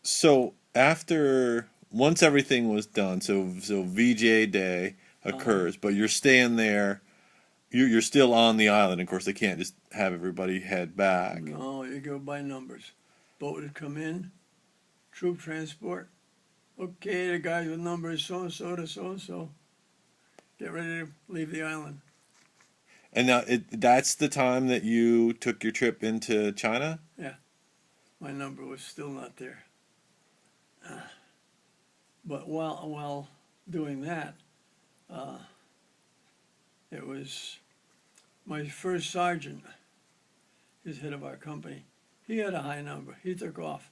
So once everything was done, so VJ Day Uh-huh. occurs, but you're staying there. You're still on the island. Of course, they can't just have everybody head back. No, you go by numbers. Boat would come in, troop transport. Okay, the guys with numbers so and so to so and so. Get ready to leave the island. And now that's the time that you took your trip into China. Yeah, my number was still not there. But while doing that, uh, it was my first sergeant, who's head of our company. He had a high number. He took off.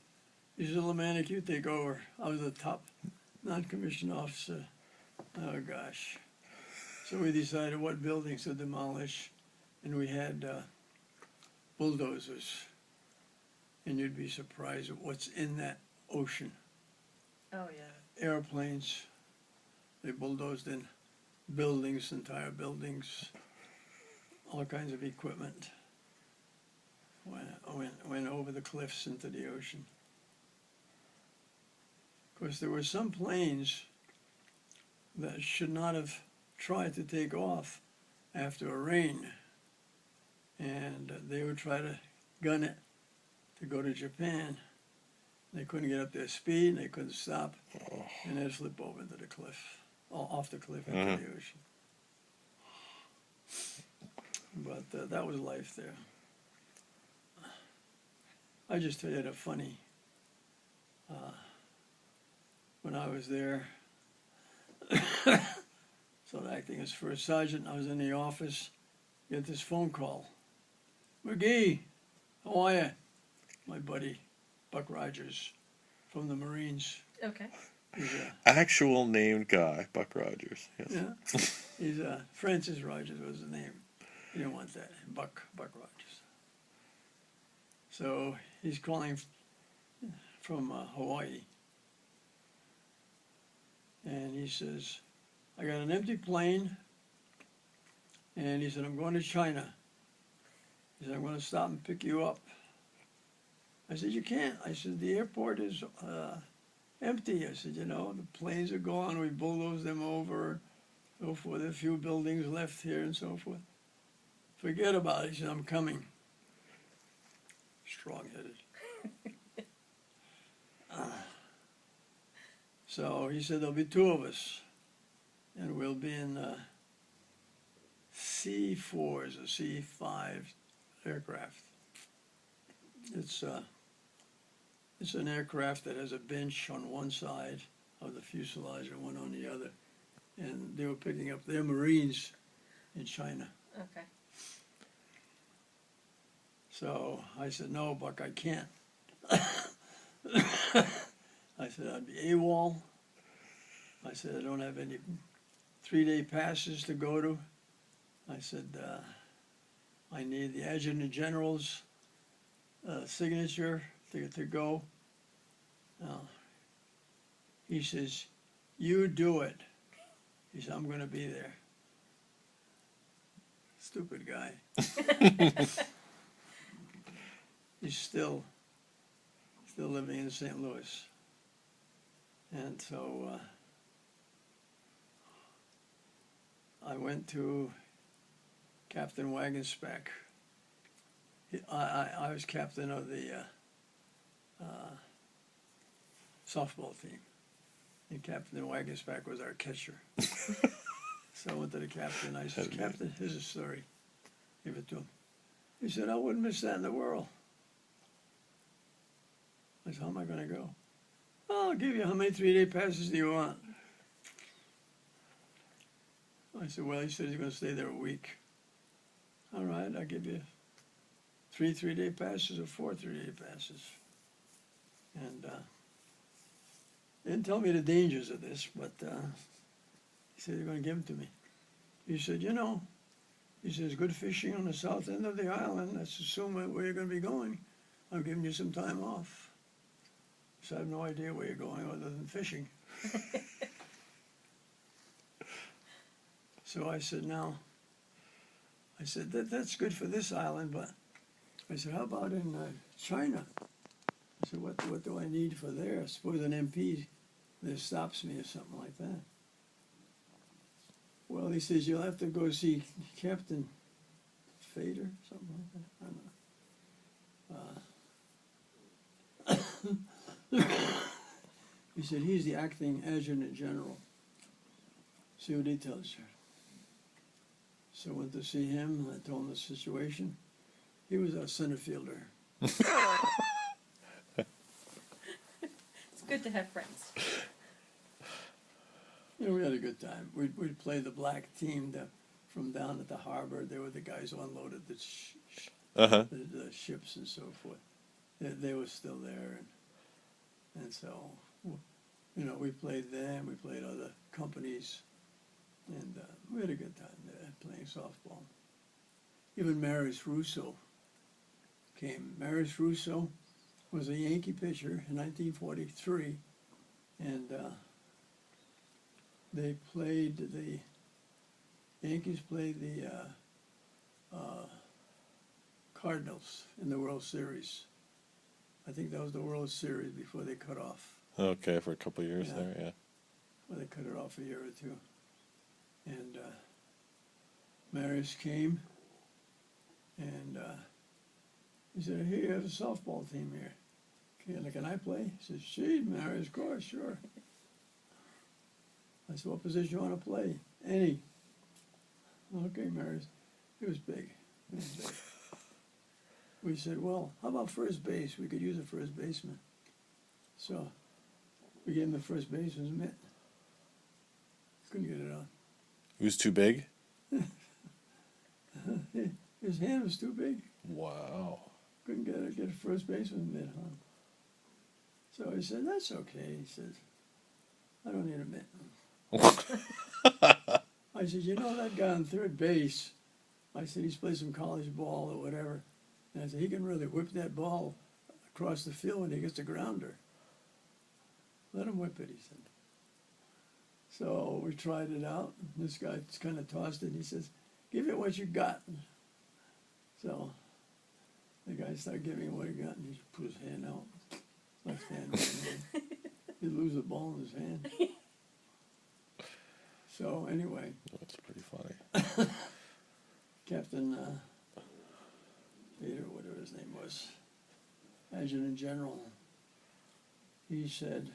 He said, Limanek, you take over. I was the top non-commissioned officer. Oh, gosh. So we decided what buildings to demolish, and we had bulldozers. And you'd be surprised at what's in that ocean. Oh yeah. Airplanes, they bulldozed in buildings, entire buildings, all kinds of equipment. Went over the cliffs into the ocean. Of course, there were some planes that should not have tried to take off after a rain, and they would try to gun it to go to Japan. They couldn't get up their speed, and they couldn't stop, and they'd flip over into the cliff, off the cliff into Uh-huh. the ocean. But that was life there. I just tell you the funny. When I was there, so acting as first sergeant, I was in the office, get this phone call. McGee, how are you? My buddy, Buck Rogers, from the Marines. Okay. He's Actual named guy, Buck Rogers. Yes. yeah, he's Francis Rogers was his name. You didn't want that, Buck Rogers. So he's calling from Hawaii, and he says, I got an empty plane, and he said, I'm going to China. He said, I'm going to stop and pick you up. I said, you can't. I said, the airport is empty. I said, the planes are gone. We bulldozed them over, so forth. There are a few buildings left here and so forth. Forget about it. He said, I'm coming. Strong-headed. So he said, there'll be two of us, and we'll be in C4s or C5 aircraft. It's an aircraft that has a bench on one side of the fuselage and one on the other. And they were picking up their Marines in China. Okay. So I said, no, Buck, I can't. I said, I'd be AWOL. I said, I don't have any 3-day passes to go to. I said, I need the Adjutant General's signature to go. He says, you do it. He said, I'm going to be there. Stupid guy. He's still living in St. Louis. And so I went to Captain Wagenspeck. I was captain of the softball team, and Captain Wagenspeck was our catcher. So I went to the captain. I said, Captain, here's a story. Give it to him. He said, I wouldn't miss that in the world. I said, how am I going to go? Oh, I'll give you, how many 3-day passes do you want? I said, well, he said he's going to stay there a week. All right, I'll give you 3 3-day passes or 4 3-day passes. And they didn't tell me the dangers of this, but he said, you're going to give them to me. He said, he says, good fishing on the south end of the island. Let's assume where you're going to be going. I'm giving you some time off. So I have no idea where you're going other than fishing. So I said, that's good for this island, but I said, how about in China? I said, what do I need for there? Suppose an MP there stops me or something like that. Well, he says, you'll have to go see Captain Fader, something like that. I don't know. He said, he's the acting adjutant general. See what he tells you. So I went to see him, and I told him the situation. He was a center fielder. It's good to have friends. Yeah, we had a good time. We'd play the black team from down at the harbor. They were the guys who unloaded the ships and so forth. They were still there. And so, you know, we played them. We played other companies. And we had a good time there playing softball. Even Maris Russo came. Maris Russo was a Yankee pitcher in 1943. And they played the Yankees played the Cardinals in the World Series. I think that was the World Series before they cut off. Okay, for a couple of years Yeah. there, yeah. Well, they cut it off a year or two. And Marius came, and he said, "Hey, you have a softball team here. Can I play?" He said, "Gee, Marius, of course, sure." I said, "What position you want to play?" "Any." "Okay, Marius." He was big. He was big. We said, "Well, how about first base? We could use a first baseman." So we gave him the first baseman's mitt. Couldn't get it on. He was too big? His hand was too big. Wow. Couldn't get a first baseman's mitt on. So he said, "That's okay." He says, "I don't need a mitt." I said, "You know that guy on third base?" I said, "He's played some college ball or whatever." And I said, "He can really whip that ball across the field when he gets a grounder." "Let him whip it," he said. So we tried it out. This guy kind of tossed it. And he says, "Give it what you got." So the guy started giving him what he got, and he put his hand out. Left hand, right hand. He'd lose the ball in his hand. So anyway. That's pretty funny. Captain Peter, whatever his name was, Adjutant General, he said,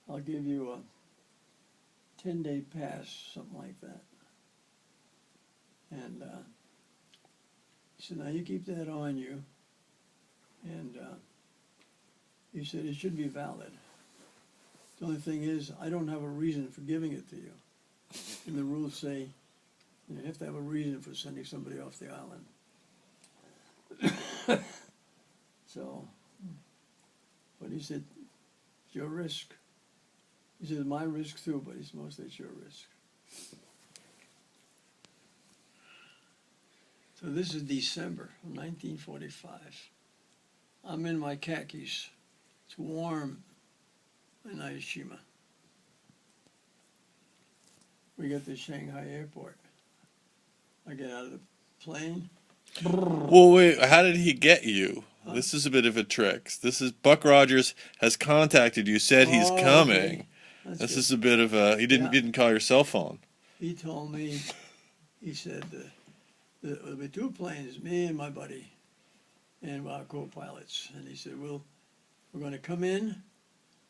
"I'll give you a 10-day pass," something like that. And he said, "Now you keep that on you." And he said, "It should be valid. The only thing is, I don't have a reason for giving it to you. And the rules say you have to have a reason for sending somebody off the island." So, but he said, "It's your risk." He said, "My risk too, but it's mostly it's your risk." So this is December of 1945. I'm in my khakis. It's warm in Ie Shima. We get to Shanghai airport. I get out of the plane. Well, wait, how did he get you? This is a bit of a trick. This is Buck Rogers has contacted you, said he's coming. Okay. That's This good. is a bit of a, you didn't call your cell phone. He told me, he said, there'll be two planes, me and my buddy, and our co-pilots. And he said, we're going to come in,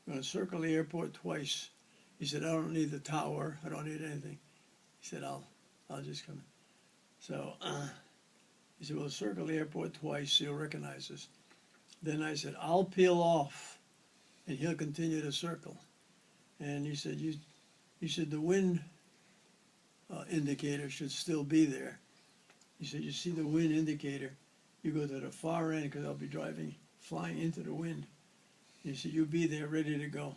we're going to circle the airport twice. He said, "I don't need the tower, I don't need anything." He said, I'll just come in. So he said, "We'll circle the airport twice, so you'll recognize us." Then I said, "I'll peel off, and he'll continue to circle." And he said, "The wind indicator should still be there." He said, "You see the wind indicator, you go to the far end, because I'll be flying into the wind." He said, "You be there ready to go."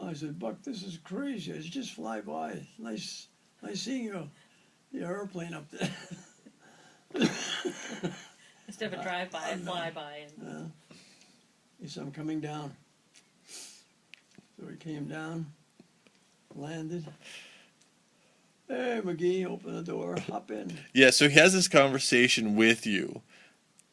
I said, "Buck, this is crazy. It's just fly by. Nice seeing your airplane up there." Instead of a drive-by, a fly-by. He said, "I'm coming down." So he came down, landed. "Hey, McGee, open the door, hop in." Yeah, so he has this conversation with you.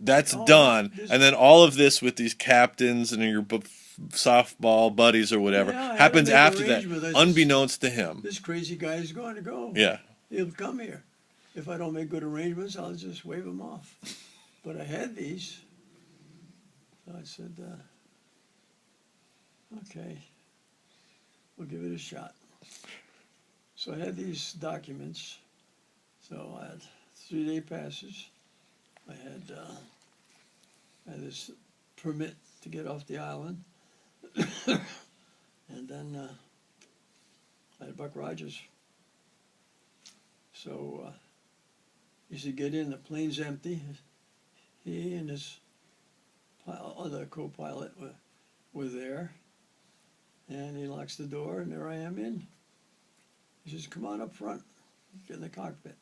That's Oh, done, this- and then all of this with these captains and your softball buddies or whatever Yeah, I had to happens make after that, arrangements. I said, unbeknownst to him. This crazy guy is going to go. Yeah. He'll come here. If I don't make good arrangements, I'll just wave him off. But I had these. So I said, okay, we'll give it a shot. So I had these documents. So I had 3-day passes. I had this permit to get off the island. And then I had Buck Rogers. So he said, get in, the plane's empty. He and his other co-pilot were there. And he locks the door, and there I am in. He says, come on up front, get in the cockpit.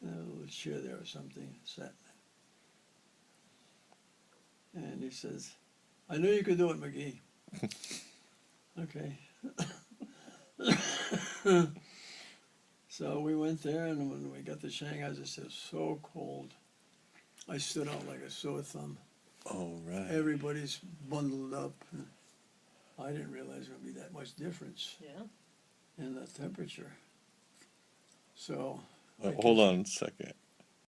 And a little chair there or something, sat there. And he says, I knew you could do it, McGee. Okay. So we went there, and when we got to Shanghai, it was so cold. I stood out like a sore thumb. Oh, right. Everybody's bundled up. I didn't realize there would be that much difference Yeah. in the temperature. So. Hold on a second.